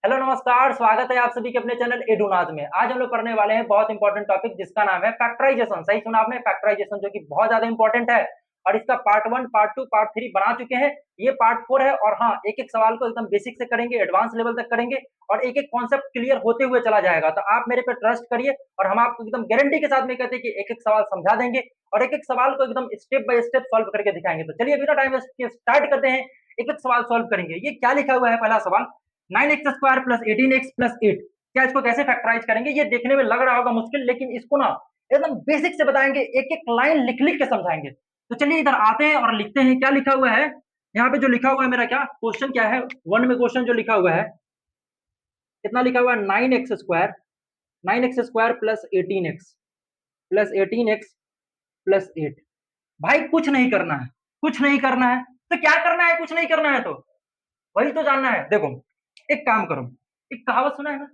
Hello नमस्कार, स्वागत है आप सभी के अपने चैनल एडुनाज में। आज हम लोग पढ़ने वाले हैं बहुत इंपॉर्टेंट टॉपिक जिसका नाम है फैक्टराइजेशन। सही सुना आपने, फैक्टराइजेशन, जो कि बहुत ज्यादा इंपॉर्टेंट है। और इसका पार्ट 1, पार्ट 2, पार्ट 3 बना चुके हैं। ये पार्ट 4 है। और हाँ, एक एक सवाल को एकदम बेसिक से करेंगे, एडवांस लेवल तक करेंगे और एक एक कॉन्सेप्ट क्लियर होते हुए चला जाएगा। तो आप मेरे पे ट्रस्ट करिए और हम आपको एकदम गारंटी के साथ में कहते हैं कि एक एक सवाल समझा देंगे और एक एक सवाल को एकदम स्टेप बाय स्टेप सॉल्व करके दिखाएंगे। तो चलिए बिना टाइम वेस्ट किए स्टार्ट करते हैं। एक एक सवाल सॉल्व करेंगे। ये क्या लिखा हुआ है? पहला सवाल, 9x² प्लस 18x+8। क्या इसको कैसे फैक्टराइज करेंगे? ये देखने में लग रहा होगा मुश्किल, लेकिन इसको ना एकदम बेसिक से बताएंगे, एक एक लाइन लिख लिख के समझाएंगे। तो चलिए इधर आते हैं और लिखते हैं क्या लिखा हुआ है। यहाँ पे जो लिखा हुआ है, मेरा क्या क्वेश्चन क्या है, वन में क्वेश्चन जो लिखा हुआ है, कितना लिखा हुआ है? 9x² plus 18x+8। भाई कुछ नहीं करना है, कुछ नहीं करना है। तो क्या करना है? कुछ नहीं करना है तो वही तो जानना है। देखो, एक काम करो, एक कहावत सुना है ना,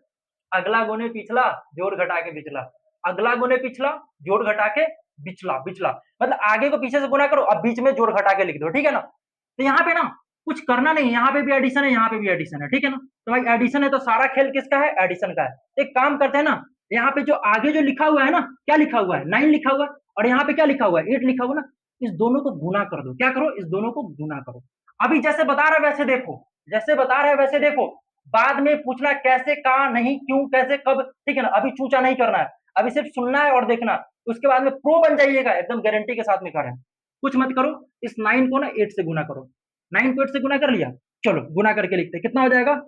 अगला गुने पिछला, जोड़ घटा के बिचला। अगला गुने पिछला, जोड़ घटा के बिचला। बिचला मतलब आगे को पीछे से गुना करो, अब बीच में जोड़ घटा के लिख दो, ठीक है ना। तो यहाँ पे ना कुछ करना नहीं, यहाँ पे भी एडिशन है, यहाँ पे भी एडिशन है, ठीक है ना। तो भाई एडिशन है तो सारा खेल किसका है? एडिशन का है। एक काम करते हैं ना, यहाँ पे जो आगे जो लिखा हुआ है ना, क्या लिखा हुआ है? 9 लिखा हुआ है और यहाँ पे क्या लिखा हुआ है? 8 लिखा हुआ ना। इस दोनों को गुना कर दो। क्या करो? इस दोनों को गुना करो। अभी जैसे बता रहा है वैसे देखो, जैसे बता रहा है वैसे देखो। बाद में पूछना कैसे, कहा, नहीं, क्यों, कैसे, कब, ठीक है ना। अभी चूचा नहीं करना है, अभी सिर्फ सुनना है और देखना। उसके बाद में प्रो बन जाइएगा, एकदम गारंटी के साथ में कर है। कुछ मत करो, इस 9 को ना 8 से गुना करो। 9 को 8 से गुना कर लिया, चलो गुना करके लिखते हैं। कितना हो जाएगा?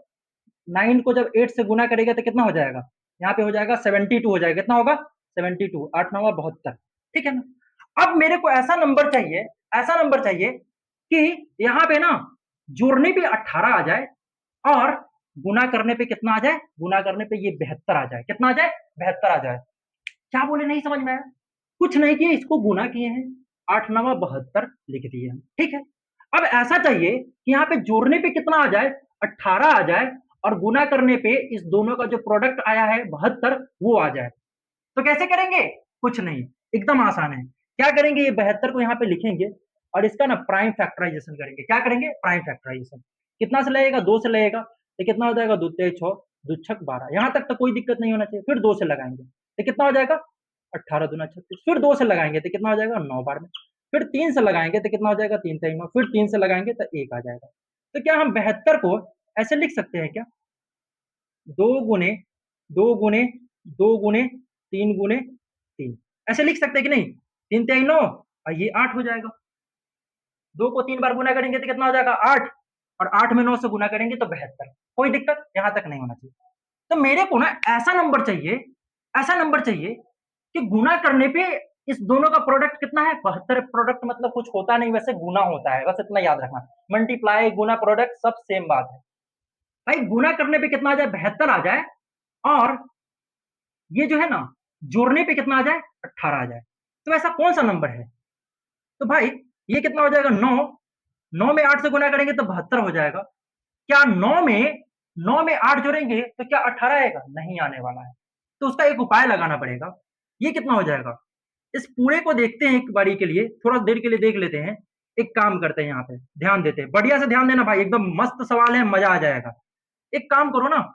9 को जब 8 से गुना करेगा तो कितना हो जाएगा? यहाँ पे हो जाएगा 72 हो जाएगा। कितना होगा? 72, 8 9 72, ठीक है ना। अब मेरे को ऐसा नंबर चाहिए, ऐसा नंबर चाहिए कि यहाँ पे ना जोड़ने पे 18 आ जाए और गुना करने पे कितना आ जाए? गुना करने पे ये 72 आ जाए। कितना आ जाए? 72 आ जाए। क्या बोले? नहीं समझ में आया? कुछ नहीं किए, इसको गुना किए हैं, 8 9 72 लिख दिए हैं, ठीक है। अब ऐसा चाहिए कि यहाँ पे जोड़ने पे कितना आ जाए? 18 आ जाए और गुना करने पे इस दोनों का जो प्रोडक्ट आया है 72 वो आ जाए। तो कैसे करेंगे? कुछ नहीं, एकदम आसान है। क्या करेंगे? ये 72 को यहाँ पे लिखेंगे और इसका ना प्राइम फैक्टराइजेशन करेंगे। क्या करेंगे? Prime factorization. कितना से लगेगा? 2 से लगेगा। तो कितना हो जाएगा? 2 तेज 6, 2 छक 12। यहाँ तक तो कोई दिक्कत नहीं होना चाहिए। फिर 2 से लगाएंगे तो कितना हो जाएगा? 18 दूना 36। फिर 2 से लगाएंगे तो कितना हो जाएगा? 9 बार में। फिर 3 से लगाएंगे तो कितना हो जाएगा? 3 3 9। फिर 3 से लगाएंगे तो 1 आ जाएगा। तो क्या हम 72 को ऐसे लिख सकते हैं क्या? 2 गुने 2 गुने 2 गुने 3 गुने 3, ऐसे लिख सकते हैं कि नहीं? 3 3 9 और ये 8 हो जाएगा। 2 को 3 बार गुना करेंगे तो कितना हो जाएगा? 8। और 8 में 9 से गुना करेंगे तो 72। कोई दिक्कत यहां तक नहीं होना चाहिए। तो मेरे को ना ऐसा नंबर चाहिए, ऐसा नंबर चाहिए कि गुना करने पे इस दोनों का प्रोडक्ट कितना है? 72। प्रोडक्ट मतलब कुछ होता नहीं, वैसे गुना होता है, बस इतना याद रखना। मल्टीप्लाई, गुना, प्रोडक्ट सब सेम बात है। भाई गुना करने पे कितना आ जाए? 72 आ जाए और ये जो है ना जोड़ने पे कितना आ जाए? 18 आ जाए। तो ऐसा कौन सा नंबर है? तो भाई ये कितना हो जाएगा? 9। 9 में 8 से गुना करेंगे तो 72 हो जाएगा। क्या 9 में 8 जोड़ेंगे तो क्या 18 आएगा? नहीं आने वाला है। तो उसका एक उपाय लगाना पड़ेगा। ये कितना हो जाएगा? इस पूरे को देखते हैं एक बारी के लिए, थोड़ा देर के लिए देख लेते हैं। एक काम करते हैं, यहाँ पे ध्यान देते हैं, बढ़िया से ध्यान देना भाई, एकदम मस्त सवाल है, मजा आ जाएगा। एक काम करो ना,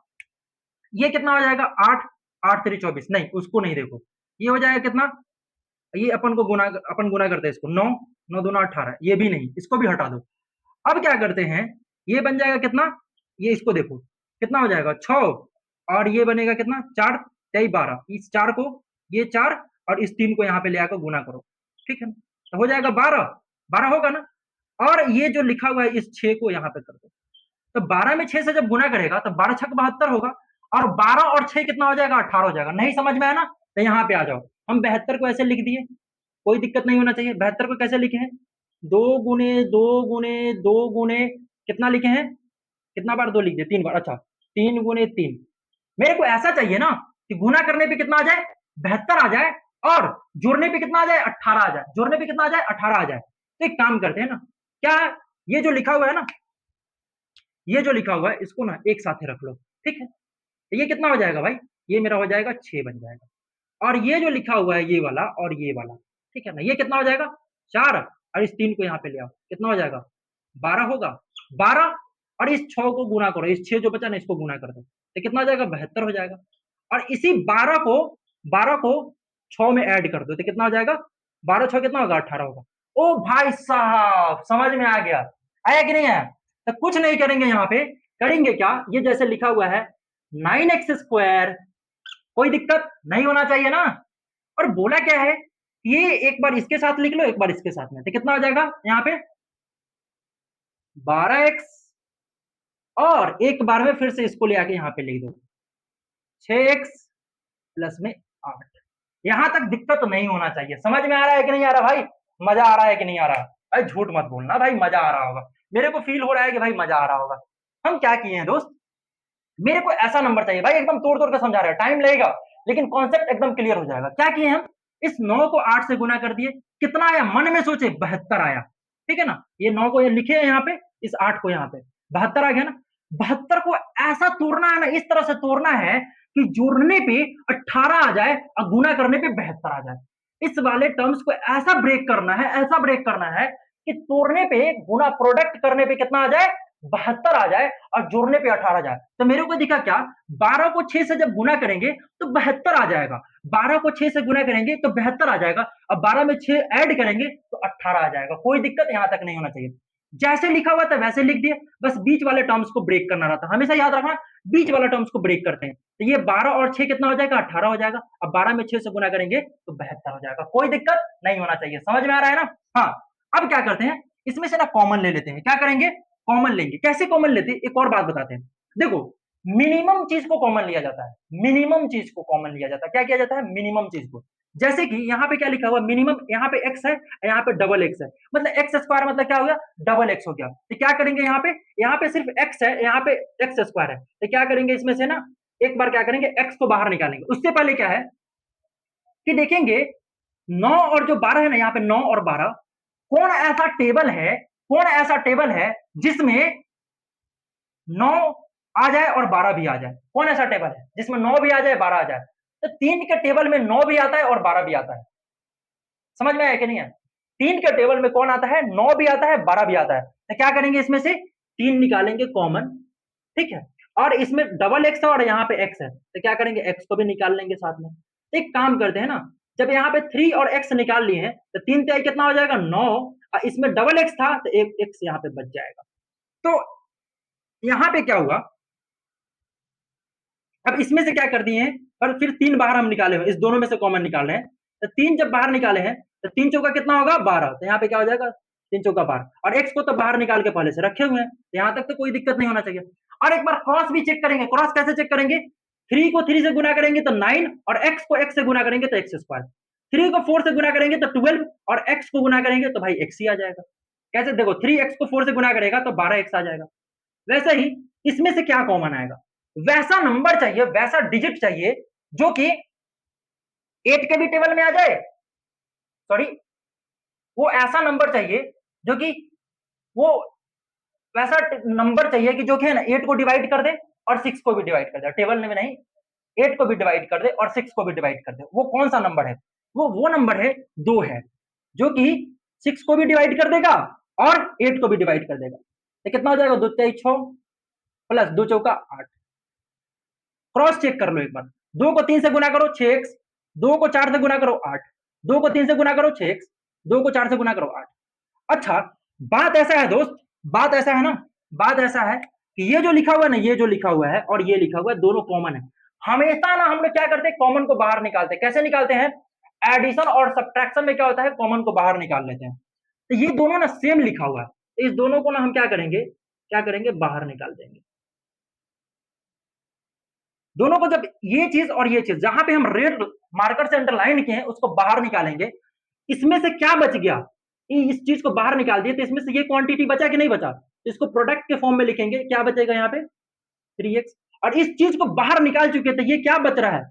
ये कितना हो जाएगा? 8, 8 3 24, नहीं उसको नहीं देखो। ये हो जाएगा कितना? ये अपन गुना करते हैं इसको, 9 9 दूना 18, ये भी नहीं, इसको भी हटा दो। अब क्या करते हैं, ये बन जाएगा कितना? ये इसको देखो कितना हो जाएगा? 6। और ये बनेगा कितना? 4 तेई 12। इस 4 को, ये 4 और इस 3 को यहाँ पे ले आकर गुना करो, ठीक है ना। तो हो जाएगा 12। 12 होगा ना। और ये जो लिखा हुआ है इस 6 को यहाँ पे कर दो। तो 12 में 6 से जब गुना करेगा तो 12 छक 72 होगा। और 12 और 6 कितना हो जाएगा? 18 हो जाएगा। नहीं समझ में आया ना? तो यहाँ पे आ जाओ। हम 72 को ऐसे लिख दिए, कोई दिक्कत नहीं होना चाहिए। 72 को कैसे लिखे हैं? 2 गुने 2 गुने 2 गुने कितना लिखे हैं? कितना बार 2 लिख दिए? 3 बार। अच्छा, 3 गुने 3। मेरे को ऐसा चाहिए ना कि गुना करने पे कितना आ जाए? 72 आ जाए और जोड़ने पे कितना आ जाए? 18 आ जाए। जोड़ने पे कितना आ जाए? 18 आ जाए। तो एक काम करते हैं ना, क्या ये जो लिखा हुआ है ना, ये जो लिखा हुआ है इसको ना एक साथ रख लो, ठीक है। तो ये कितना हो जाएगा भाई? ये मेरा हो जाएगा 6 बन जाएगा। और ये जो लिखा हुआ है ये वाला और ये वाला, ठीक है ना, ये कितना हो जाएगा? 4। और इस 3 को यहाँ पे ले आओ, कितना हो जाएगा? 12 होगा। 12 और इस 6 को गुना करो, इस 6 जो बचा ना इसको गुना कर दो, तो कितना हो जाएगा 72 हो जाएगा। और इसी 12 को 6 में ऐड कर दो तो कितना हो जाएगा, 12 6 कितना होगा 18 होगा। ओ भाई साहब समझ में आ गया, आया कि नहीं आया? तो कुछ नहीं करेंगे यहाँ पे, करेंगे क्या, ये जैसे लिखा हुआ है 9x², कोई दिक्कत नहीं होना चाहिए ना। और बोला क्या है, ये एक बार इसके साथ लिख लो, एक बार इसके साथ में, तो कितना हो जाएगा यहाँ पे 12x, और एक बार में फिर से इसको ले आके यहाँ पे लिख दो 6x प्लस में 8। यहां तक दिक्कत नहीं होना चाहिए। समझ में आ रहा है कि नहीं आ रहा भाई? मजा आ रहा है कि नहीं आ रहा? भाई झूठ मत बोलना भाई, मजा आ रहा होगा, मेरे को फील हो रहा है कि भाई मजा आ रहा होगा। हम क्या किए हैं दोस्त, मेरे को ऐसा नंबर चाहिए भाई, एकदम तोड़ तोड़ के समझा रहे हैं, टाइम लगेगा लेकिन कॉन्सेप्ट एकदम क्लियर हो जाएगा। क्या किए हम, इस 9 को 8 से गुना कर दिए, कितना आया मन में सोचे 72 आया, ठीक है ना। ये 9 को ये लिखे हैं यहाँ पे, इस 8 को यहाँ पे 72 आ गया ना। 72 को ऐसा तोड़ना है ना, इस तरह से तोड़ना है कि जोड़ने पे 18 आ जाए और गुना करने पे 72 आ जाए। इस वाले टर्म्स को ऐसा ब्रेक करना है, ऐसा ब्रेक करना है कि तोड़ने पे गुना प्रोडक्ट करने पे कितना आ जाए 72 आ जाए और जोड़ने पे 18 आ जाए। तो मेरे को दिखा क्या, 12 को 6 से जब गुना करेंगे तो 72 आ जाएगा, 12 को 6 से गुना करेंगे तो 72 आ जाएगा, अब 12 में 6 ऐड करेंगे तो 18 आ जाएगा। कोई दिक्कत यहां तक नहीं होना चाहिए, जैसे लिखा हुआ था वैसे लिख दिए, बस बीच वाले टर्म्स को ब्रेक करना रहता है। हमेशा याद रखना बीच वाला टर्म्स को ब्रेक करते हैं। तो ये 12 और 6 कितना हो जाएगा 18 हो जाएगा, अब 12 में 6 से गुना करेंगे तो 72 हो जाएगा। कोई दिक्कत नहीं होना चाहिए, समझ में आ रहा है ना? हाँ, अब क्या करते हैं, इसमें से ना कॉमन ले लेते हैं। क्या करेंगे, कॉमन लेंगे। कैसे कॉमन लेते हैं, एक और बात बताते हैं। देखो मिनिमम चीज को कॉमन लिया जाता है, मिनिमम चीज को कॉमन लिया जाता है। क्या किया जाता है, मिनिमम चीज को। जैसे कि यहाँ पे क्या लिखा हुआ मिनिमम, यहाँ पे x है, यहाँ पे डबल x है, मतलब x² मतलब क्या हो गया डबल x हो गया। तो क्या करेंगे यहाँ पे सिर्फ x है, यहाँ पे x² है, तो क्या करेंगे इसमें से ना एक बार क्या करेंगे x को बाहर निकालेंगे। उससे पहले क्या है कि देखेंगे 9 और जो 12 है ना, यहाँ पे 9 और 12 कौन ऐसा टेबल है, कौन ऐसा टेबल है जिसमें 9 आ जाए और 12 भी आ जाए। कौन ऐसा टेबल है जिसमें 9 भी आ जाए 12 आ जाए? तो 3 के टेबल में 9 भी आता है और 12 भी आता है। समझ में आया कि नहीं है? 3 के टेबल में कौन आता है, 9 भी आता है 12 भी आता है। तो क्या करेंगे, इसमें से 3 निकालेंगे कॉमन, ठीक है। और इसमें डबल एक्स है और यहाँ पे एक्स है, तो क्या करेंगे एक्स को भी निकाल लेंगे साथ में। एक काम करते हैं ना, जब यहाँ पे 3 और एक्स निकाल लिए हैं तो 3 3 कितना हो जाएगा 9, और इसमें डबल एक्स था तो एक एक्स यहाँ पे बच जाएगा। तो यहाँ पे क्या हुआ, अब इसमें से क्या कर दिए हैं, और फिर 3 बाहर हम निकाले हुए, इस दोनों में से कॉमन निकाल रहे हैं। तो 3 जब बाहर निकाले हैं तो 3 चौका कितना होगा 12, तो यहाँ पे क्या हो जाएगा 3 चौका 12, और एक्स को तो बाहर निकाल के पहले से रखे हुए हैं, तो यहाँ तक तो कोई दिक्कत नहीं होना चाहिए। और एक बार क्रॉस भी चेक करेंगे। क्रॉस कैसे चेक करेंगे, 3 को 3 से गुना करेंगे तो 9, और एक्स को एक्स से गुना करेंगे तो x², 3 को 4 से गुना करेंगे तो 12, और एक्स को गुना करेंगे तो भाई x ही आ जाएगा। कैसे, देखो 3x को 4 से गुना करेगा तो 12x आ जाएगा। वैसे ही इसमें से क्या कॉमन आएगा, वैसा नंबर चाहिए, वैसा डिजिट चाहिए जो कि 8 के भी टेबल में आ जाए, सॉरी वो ऐसा नंबर चाहिए जो कि वो वैसा नंबर चाहिए कि जो कि है ना 8 को डिवाइड कर दे और 6 को भी डिवाइड कर दे, टेबल में नहीं 8 को भी डिवाइड कर दे और 6 को भी डिवाइड कर दे। वो कौन सा नंबर है, वो नंबर है 2 है, जो कि 6 को भी डिवाइड कर देगा और 8 को भी डिवाइड कर देगा। तो कितना हो जाएगा 2 3 6 प्लस 2 चौका 8। क्रॉस चेक कर लो एक बार, 2 को 3 से गुना करो 6x, 2 को 4 से गुना करो 8, 2 को 3 से गुना करो 6x, 2 को 4 से गुना करो 8। अच्छा बात ऐसा है दोस्त, बात ऐसा है ना, बात ऐसा है कि ये जो लिखा हुआ है ना, ये जो लिखा हुआ है और ये लिखा हुआ है दोनों कॉमन है। हमेशा ना हम लोग क्या करते हैं, कॉमन को बाहर निकालते हैं। कैसे निकालते हैं, एडिशन और सब्ट्रैक्शन में क्या होता है, कॉमन को बाहर निकाल लेते हैं। तो ये दोनों ना सेम लिखा हुआ है, इस दोनों को ना हम क्या करेंगे, क्या करेंगे बाहर निकाल देंगे। दोनों को जब ये चीज और ये चीज जहां पे हम रेड मार्कर से अंडरलाइन किए हैं उसको बाहर निकालेंगे, इसमें से क्या बच गया, इस चीज को बाहर निकाल दिए तो इसमें से ये क्वांटिटी बचा कि नहीं बचा, इसको प्रोडक्ट के फॉर्म में लिखेंगे। क्या बचेगा यहाँ पे 3x, और इस चीज को बाहर निकाल चुके तो ये क्या बच रहा है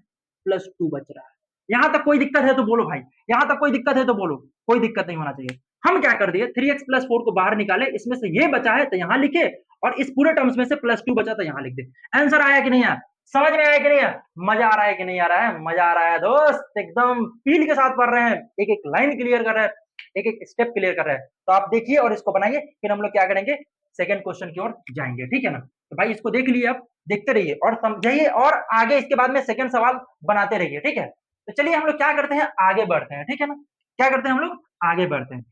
+2 बच रहा है। यहां तक कोई दिक्कत है तो बोलो भाई, यहां तक कोई दिक्कत है तो बोलो, कोई दिक्कत नहीं होना चाहिए। हम क्या कर दिए 3x + 4 को बाहर निकाले, इसमें से ये बचा है तो यहां लिखे, और इस पूरे टर्म्स में से +2 बचा तो यहां लिख दे। आंसर आया कि नहीं आया, समझ में आया कि नहीं आया, मजा आ रहा है कि नहीं आ रहा है, मजा आ रहा है दोस्त, एकदम फील के साथ पढ़ रहे हैं, एक एक लाइन क्लियर कर रहे हैं, एक एक स्टेप क्लियर कर रहे हैं। तो आप देखिए और इसको बनाइए, फिर हम लोग क्या करेंगे सेकंड क्वेश्चन की ओर जाएंगे, ठीक है ना। तो भाई इसको देख लिए, अब देखते रहिए और समझिए, और आगे इसके बाद में सेकंड सवाल बनाते रहिए, ठीक है। तो चलिए हम लोग क्या करते हैं, आगे बढ़ते हैं, ठीक है ना। क्या करते हैं हम लोग, आगे बढ़ते हैं।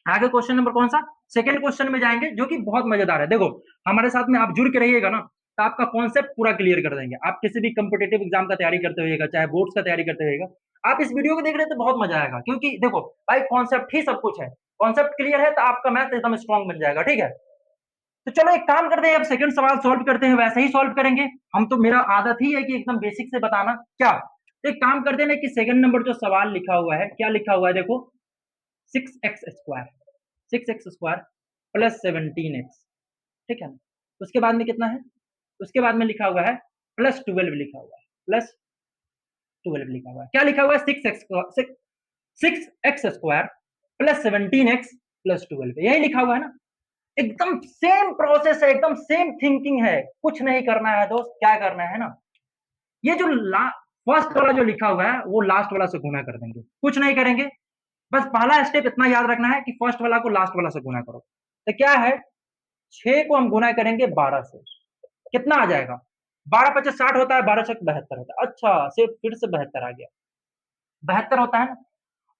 आगे क्वेश्चन नंबर कौन सा, सेकंड क्वेश्चन में जाएंगे, जो कि बहुत मजेदार है। देखो हमारे साथ में आप जुड़ के रहिएगा ना, तो आपका कॉन्सेप्ट पूरा क्लियर कर देंगे। आप किसी भी कॉम्पिटेटिव एग्जाम का तैयारी करते होइएगा, चाहे बोर्ड्स का तैयारी करते होइएगा, आप इस वीडियो को देख रहे हैं तो बहुत मजा आएगा, क्योंकि देखो भाई कॉन्सेप्ट ही सब कुछ है। कॉन्सेप्ट क्लियर है तो आपका मैथ एकदम स्ट्रॉन्ग बन जाएगा, ठीक है। तो चलो एक काम करते हैं, अब सेकंड सवाल सॉल्व करते हैं, वैसे ही सॉल्व करेंगे हम तो, मेरा आदत ही है कि एकदम बेसिक से बताना क्या। तो एक काम करते हैं ना कि सेकंड नंबर जो सवाल लिखा हुआ है, क्या लिखा हुआ है देखो, 6x² 6x² प्लस 17x, ठीक है ना। उसके बाद में कितना है, उसके बाद में लिखा हुआ है प्लस 12 लिखा हुआ है, प्लस 12 लिखा हुआ है। क्या लिखा हुआ है, 6x² प्लस 17x प्लस 12, यही लिखा हुआ है ना। एकदम सेम प्रोसेस है, एकदम सेम थिंकिंग है, कुछ नहीं करना है दोस्त। क्या करना है ना, ये जो फर्स्ट वाला जो लिखा हुआ है वो लास्ट वाला से गुना कर देंगे, कुछ नहीं करेंगे। बस पहला स्टेप इतना याद रखना है कि फर्स्ट वाला को लास्ट वाला से गुना करो। तो क्या है, 6 को हम गुना करेंगे 12 से, कितना आ जाएगा, 12 पचास 60 होता है, 12 छक 72 होता है। अच्छा सिर्फ फिर से 72 आ गया, 72 होता है ना।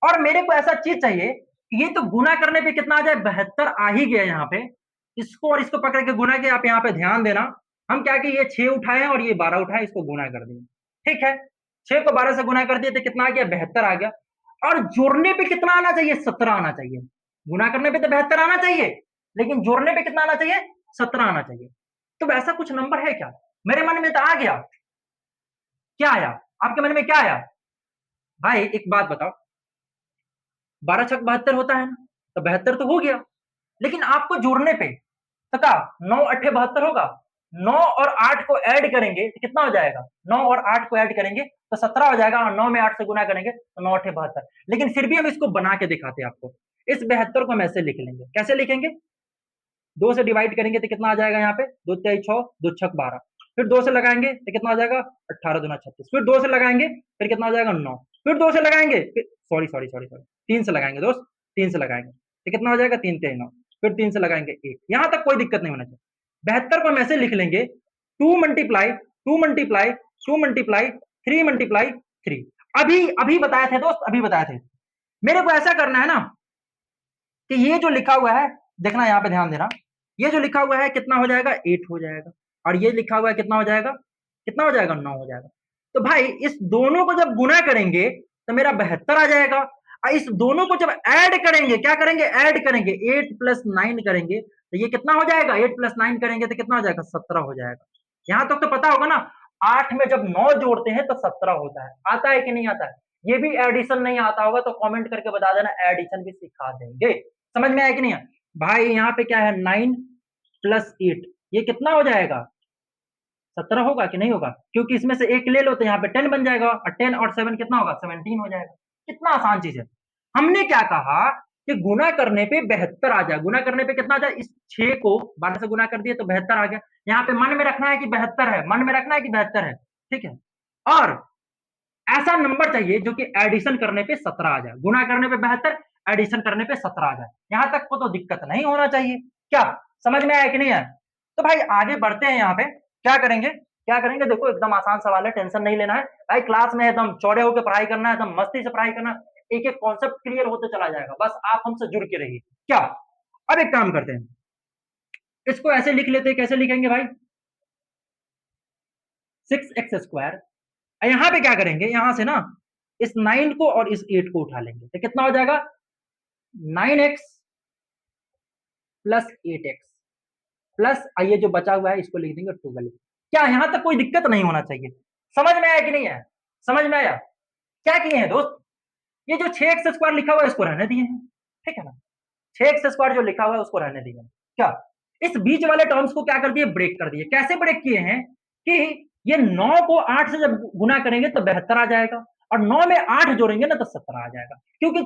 और मेरे को ऐसा चीज चाहिए, ये तो गुना करने पे कितना आ जाए, 72 आ ही गया यहाँ पे। इसको और इसको पकड़ के गुना के, आप यहाँ पे ध्यान देना। हम क्या कि ये 6 उठाए और ये 12 उठाए, इसको गुना कर दिए, ठीक है। 6 को 12 से गुना कर दिए तो कितना आ गया, 72 आ गया। और जोड़ने पे कितना आना चाहिए, 17 आना चाहिए। गुना करने पे तो 72 आना चाहिए, लेकिन जोड़ने पे कितना आना चाहिए, 17 आना चाहिए। तो वैसा कुछ नंबर है क्या, मेरे मन में तो आ गया। क्या आया, आपके मन में क्या आया भाई, एक बात बताओ, 12 छक 72 होता है ना, तो 72 तो हो गया, लेकिन आपको जोड़ने पे तो क्या, 9 अट्ठे 72 होगा। 9 और 8 को ऐड करेंगे तो कितना हो जाएगा, 9 और 8 को ऐड करेंगे तो 17 हो जाएगा, और 9 में 8 से गुना करेंगे तो 9 अट्ठे 72। लेकिन फिर भी हम इसको बना के दिखाते हैं आपको। इस 72 को हम ऐसे लिख लेंगे, कैसे लिखेंगे, 2 से डिवाइड करेंगे तो कितना आ जाएगा, यहाँ पे 2 तेई 6, 2 छक 12, फिर 2 से लगाएंगे तो कितना आ जाएगा, 18 दूना 36, फिर 2 से लगाएंगे फिर कितना आ जाएगा 9, फिर 2 से लगाएंगे, सॉरी सॉरी सॉरी सॉरी 3 से लगाएंगे दोस्त, 3 से लगाएंगे तो कितना हो जाएगा, 3 तेई 9, फिर 3 से लगाएंगे 1। यहां तक कोई दिक्कत नहीं होना चाहिए। 72 को हम ऐसे लिख लेंगे, 2 मल्टीप्लाई 2 मल्टीप्लाई 2 मल्टीप्लाई 3 मल्टीप्लाई 3। अभी अभी बताए थे दोस्त, अभी बताए थे। मेरे को ऐसा करना है ना कि ये जो लिखा हुआ है, देखना यहाँ पे ध्यान देना, ये जो लिखा हुआ है कितना हो जाएगा, 8 हो जाएगा, और ये लिखा हुआ है कितना हो जाएगा, कितना हो जाएगा, 9 हो जाएगा। तो भाई इस दोनों को जब गुना करेंगे तो मेरा 72 आ जाएगा, और इस दोनों को जब ऐड करेंगे, क्या करेंगे, ऐड करेंगे, 8 प्लस 9 करेंगे तो ये कितना हो जाएगा, 8 प्लस 9 करेंगे तो कितना हो जाएगा, 17 हो जाएगा। यहां तक तो पता होगा ना, 8 में जब 9 जोड़ते हैं तो 17 होता है, आता है कि नहीं आता है। ये भी एडिशन नहीं आता होगा तो कमेंट करके बता देना, एडिशन भी सिखा देंगे। समझ में आया कि नहीं है भाई, यहाँ पे क्या है, 9 प्लस 8, ये कितना हो जाएगा, 17 होगा कि नहीं होगा, क्योंकि इसमें से एक ले लो तो यहाँ पे 10 बन जाएगा, और 10 और 7 कितना होगा, 17 हो जाएगा। कितना आसान चीज है। हमने क्या कहा कि गुना करने पे 72 आ जाए, गुना करने पे कितना आ जाए, इस 6 को 12 से गुना कर दिए तो 72 आ गया। यहाँ पे मन में रखना है कि 72 है, मन में रखना है कि 72 है, ठीक है। और ऐसा नंबर चाहिए जो कि एडिशन करने पे 17 आ जाए, गुना करने पे 72, एडिशन करने पे 17 आ जाए। यहां तक को तो दिक्कत नहीं होना चाहिए। क्या समझ में आया कि नहीं है। तो भाई आगे बढ़ते हैं, यहाँ पे क्या करेंगे, क्या करेंगे, देखो एकदम आसान सवाल है, टेंशन नहीं लेना है भाई। क्लास में एकदम चौड़े होकर पढ़ाई करना है, एकदम मस्ती से पढ़ाई करना, एक एक कॉन्सेप्ट क्लियर होते चला जाएगा, बस आप हमसे जुड़ के रहिए। क्या, अब एक काम करते हैं, इसको ऐसे लिख लेते हैं, कैसे लिखेंगे भाई, 6x²। यहां पे क्या करेंगे, यहां से ना इस 9 को और इस 8 को उठा लेंगे तो कितना हो जाएगा, 9x प्लस 8x प्लस ये जो बचा हुआ है इसको लिख देंगे 12। क्या यहां तक कोई दिक्कत नहीं होना चाहिए। समझ में आया कि नहीं है, समझ में आया। क्या किए हैं दोस्त, ये जो 6x² लिखा हुआ है इसको रहने दिए हैं, ठीक है ना। 6x² जो लिखा हुआ है उसको रहने दिए। क्या, इस बीच वाले टर्म्स को क्या कर दिए, ब्रेक कर दिए। कैसे ब्रेक किए हैं कि ये 9 को 8 से जब गुना करेंगे तो 72 आ जाएगा, और 9 में 8 जोड़ेंगे ना तो 17 आ जाएगा, क्योंकि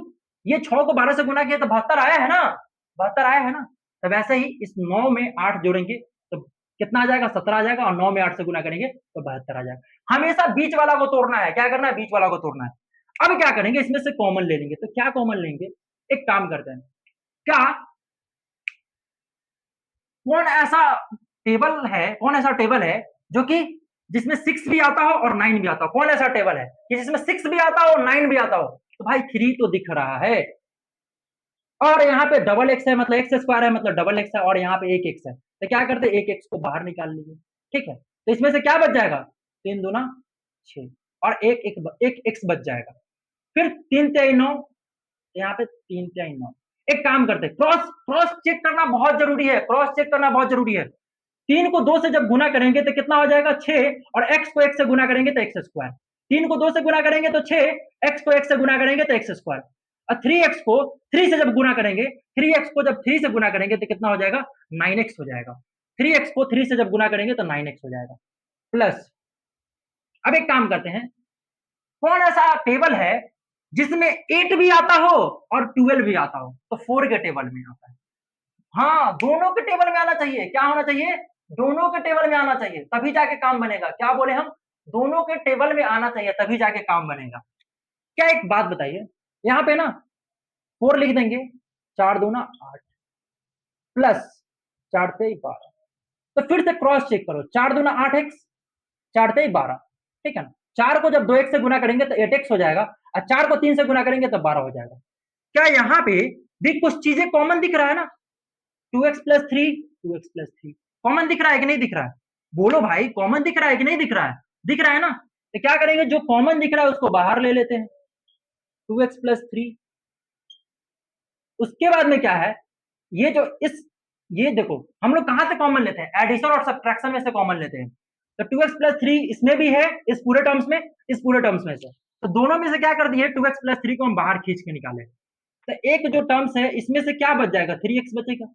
ये 6 को 12 से गुना किया तो 72 आया है ना, 72 आया है ना। तो वैसे ही इस 9 में 8 जोड़ेंगे तो कितना आ जाएगा, 17 आ जाएगा, और 9 में 8 से गुना करेंगे तो 72 आ जाएगा। हमेशा बीच वाला को तोड़ना है, क्या करना है, बीच वाला को तोड़ना है। अब क्या करेंगे, इसमें से कॉमन ले लेंगे। तो क्या कॉमन लेंगे, एक काम करते हैं, क्या कौन ऐसा टेबल है जो कि जिसमें 6 भी आता हो और 9 भी आता हो? कौन ऐसा टेबल है कि जिसमें 6 भी आता हो और 9 भी आता हो? तो भाई 3 तो दिख रहा है, और यहाँ पे डबल एक्स है मतलब एक्स स्क्वायर है मतलब डबल एक्स है, और यहाँ पे एक एक्स है, तो क्या करते एक एक्स को बाहर निकाल लीजिए। ठीक है, तो इसमें से क्या बच जाएगा? 3 दूना 6, और एक एक्स बच जाएगा। फिर 3 तिहाई 9, यहाँ पे 3 तिहाई 9। एक काम करते हैं, क्रॉस क्रॉस चेक करना बहुत जरूरी है, क्रॉस चेक करना बहुत जरूरी है। 3 को 2 से जब गुना करेंगे तो कितना हो जाएगा? 6, और x को x से गुना करेंगे तो एक्स स्क्वायर। 3 को 2 से गुना करेंगे तो 6, x को x से गुना करेंगे तो एक्स स्क्वायर, और 3x को 3 से जब गुना करेंगे, 3x को जब 3 से गुना करेंगे तो कितना हो जाएगा? 9x हो जाएगा। 3x को 3 से जब गुना करेंगे तो 9x हो जाएगा। प्लस, अब एक काम करते हैं, कौन ऐसा टेबल है जिसमें 8 भी आता हो और 12 भी आता हो? तो 4 के टेबल में आता है। हाँ, दोनों के टेबल में आना चाहिए। क्या होना चाहिए? दोनों के टेबल में आना चाहिए, तभी जाके काम बनेगा। क्या बोले हम? दोनों के टेबल में आना चाहिए तभी जाके काम बनेगा। क्या एक बात बताइए, यहाँ पे ना 4 लिख देंगे, 4 दूना 8, प्लस 4 से 12, तो फिर से क्रॉस चेक करो, 4 दूना 8 एक्स, 4 से 12, ठीक है ना? 4 को जब 2 एक्स से गुना करेंगे तो 8 एक्स हो जाएगा, और 4 को 3 से गुना करेंगे तो 12 हो जाएगा। क्या यहाँ पे भी कुछ चीजें कॉमन दिख रहा है ना? 2x plus 3, 2x plus 3 common दिख रहा है कि नहीं दिख रहा है? बोलो भाई, कॉमन दिख रहा है कि नहीं दिख रहा है? दिख रहा है ना? तो क्या करेंगे, जो कॉमन दिख रहा है उसको बाहर ले लेते हैं, 2x प्लस 3। उसके बाद में क्या है, ये जो ये देखो हम लोग कहां से कॉमन लेते हैं? एडिशन और सब्ट्रैक्शन में से कॉमन लेते हैं। तो 2x प्लस 3 इसमें भी है, इस पूरे टर्म्स में, इस पूरे टर्म्स में से, तो दोनों में से क्या कर दिए, 2x प्लस 3 को हम बाहर खींच के निकाले। तो एक जो टर्म्स है इसमें से क्या बच जाएगा? 3x बचेगा,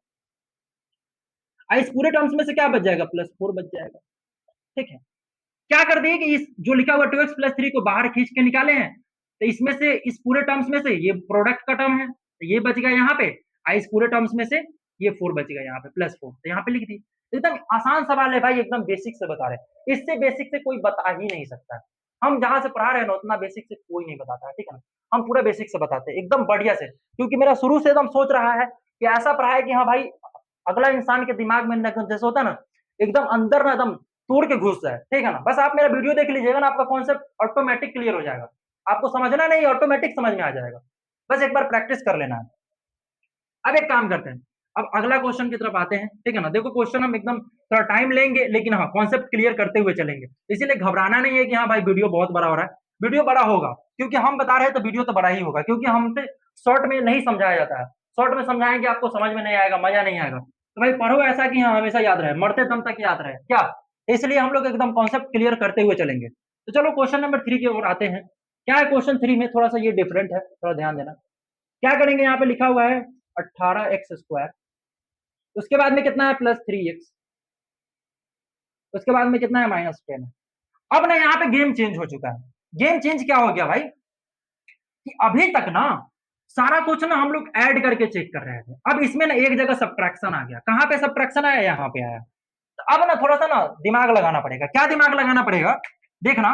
और इस पूरे टर्म्स में से क्या बच जाएगा? प्लस 4 बच जाएगा। ठीक है, क्या कर दिए कि इस जो लिखा हुआ 2x प्लस 3 को बाहर खींच के निकाले हैं, तो इसमें से, इस पूरे टर्म्स में से ये प्रोडक्ट का टर्म है तो ये बच गया यहाँ पे, और इस पूरे टर्म्स में से ये 4 बच गया यहाँ पे, प्लस 4, तो यहाँ पे लिख दी। एकदम आसान सवाल है भाई, एकदम बेसिक से बता रहे हैं, इससे बेसिक से कोई बता ही नहीं सकता। हम जहां से पढ़ा रहे हैं ना उतना बेसिक से कोई नहीं बताता है, ठीक है ना? हम पूरा बेसिक से बताते हैं एकदम बढ़िया से, क्योंकि मेरा शुरू से एकदम सोच रहा है कि ऐसा पढ़ाए कि हाँ भाई अगला इंसान के दिमाग में जैसे होता है ना, एकदम अंदर ना एकदम तोड़ के घुस जाए, ठीक है ना? बस आप मेरा वीडियो देख लीजिएगा ना, आपका कॉन्सेप्ट ऑटोमेटिक क्लियर हो जाएगा, आपको समझना नहीं, ऑटोमेटिक समझ में आ जाएगा, बस एक बार प्रैक्टिस कर लेना है। अब एक काम करते हैं, अब अगला क्वेश्चन की तरफ आते हैं, ठीक है ना? देखो क्वेश्चन हम एकदम थोड़ा टाइम लेंगे, लेकिन हाँ कॉन्सेप्ट क्लियर करते हुए चलेंगे, इसीलिए घबराना नहीं है कि हाँ भाई वीडियो बहुत बड़ा हो रहा है। वीडियो बड़ा होगा क्योंकि हम बता रहे हैं, तो वीडियो तो बड़ा ही होगा, क्योंकि हमसे शॉर्ट में नहीं समझाया जाता है। शॉर्ट में समझाएंगे आपको समझ में नहीं आएगा, मजा नहीं आएगा, तो भाई पढ़ो ऐसा कि हाँ हमेशा याद रहे, मरते दम तक याद रहे, क्या? इसलिए हम लोग एकदम कॉन्सेप्ट क्लियर करते हुए चलेंगे। तो चलो क्वेश्चन नंबर 3 की ओर आते हैं। क्या है क्वेश्चन 3 में? थोड़ा सा ये डिफरेंट है, थोड़ा ध्यान देना। क्या करेंगे, यहाँ पे लिखा हुआ है 18x², उसके बाद में कितना है? प्लस 3x, उसके बाद में कितना है? -10। अब ना यहाँ पे गेम चेंज हो चुका है। गेम चेंज क्या हो गया भाई, कि अभी तक ना सारा कुछ ना हम लोग ऐड करके चेक कर रहे थे, अब इसमें ना एक जगह सब्ट्रैक्शन आ गया। कहां पे सब्ट्रैक्शन आया? यहाँ पे आया। तो अब ना थोड़ा सा ना दिमाग लगाना पड़ेगा। क्या दिमाग लगाना पड़ेगा? देखना